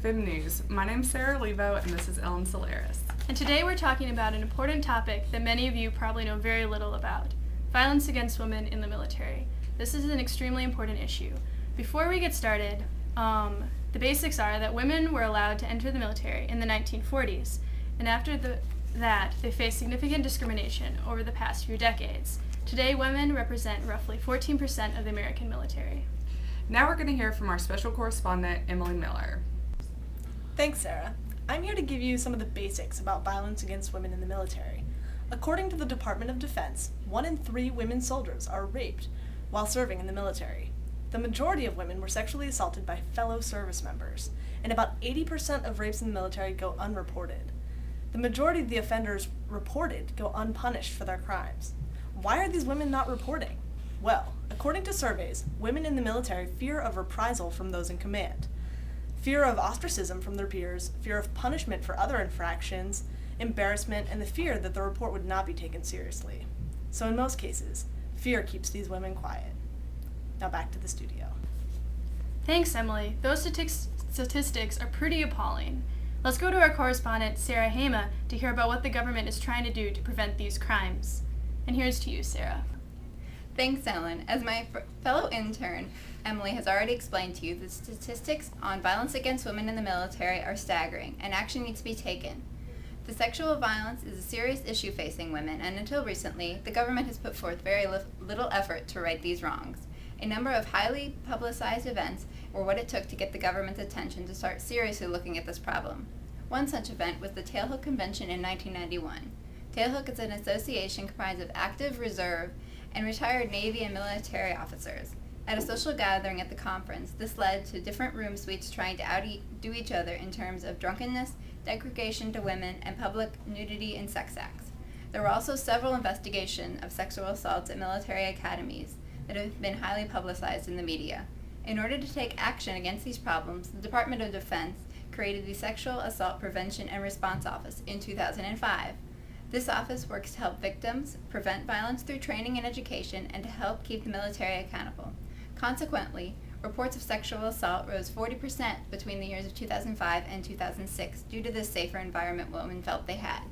FemNews. My name's Sarah Levo, and this is Ellen Solaris. And today we're talking about an important topic that many of you probably know very little about: violence against women in the military. This is an extremely important issue. Before we get started, the basics are that women were allowed to enter the military in the 1940s, and after that, they faced significant discrimination over the past few decades. Today, women represent roughly 14% of the American military. Now we're going to hear from our special correspondent, Emily Miller. Thanks, Sarah. I'm here to give you some of the basics about violence against women in the military. According to the Department of Defense, 1 in 3 women soldiers are raped while serving in the military. The majority of women were sexually assaulted by fellow service members, and about 80% of rapes in the military go unreported. The majority of the offenders reported go unpunished for their crimes. Why are these women not reporting? Well, according to surveys, women in the military fear of reprisal from those in command, fear of ostracism from their peers, fear of punishment for other infractions, embarrassment, and the fear that the report would not be taken seriously. So in most cases, fear keeps these women quiet. Now back to the studio. Thanks, Emily. Those statistics are pretty appalling. Let's go to our correspondent, Sarah Hema, to hear about what the government is trying to do to prevent these crimes. And here's to you, Sarah. Thanks, Ellen. As my fellow intern, Emily, has already explained to you, the statistics on violence against women in the military are staggering, and action needs to be taken. The sexual violence is a serious issue facing women, and until recently, the government has put forth very little effort to right these wrongs. A number of highly publicized events were what it took to get the government's attention to start seriously looking at this problem. One such event was the Tailhook Convention in 1991. Tailhook is an association comprised of active, reserve, and retired Navy and military officers. At a social gathering at the conference, this led to different room suites trying to outdo each other in terms of drunkenness, degradation to women, and public nudity and sex acts. There were also several investigations of sexual assaults at military academies that have been highly publicized in the media. In order to take action against these problems, the Department of Defense created the Sexual Assault Prevention and Response Office in 2005. This office works to help victims, prevent violence through training and education, and to help keep the military accountable. Consequently, reports of sexual assault rose 40% between the years of 2005 and 2006 due to the safer environment women felt they had.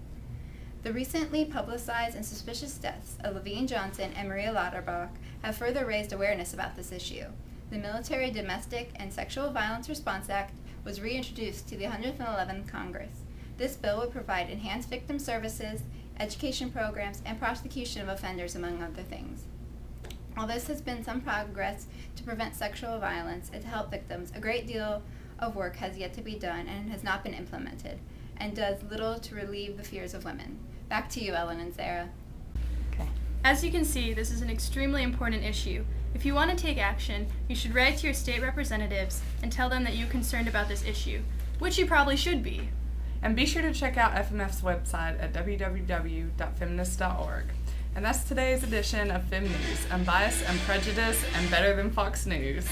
The recently publicized and suspicious deaths of Levine Johnson and Maria Lauterbach have further raised awareness about this issue. The Military Domestic and Sexual Violence Response Act was reintroduced to the 111th Congress. This bill would provide enhanced victim services, education programs, and prosecution of offenders, among other things. While this has been some progress to prevent sexual violence and to help victims, a great deal of work has yet to be done and has not been implemented, and does little to relieve the fears of women. Back to you, Ellen and Sarah. Okay. As you can see, this is an extremely important issue. If you want to take action, you should write to your state representatives and tell them that you're concerned about this issue, which you probably should be. And be sure to check out FMF's website at www.feminist.org. And that's today's edition of FemNews, unbiased, unprejudiced, and better than Fox News.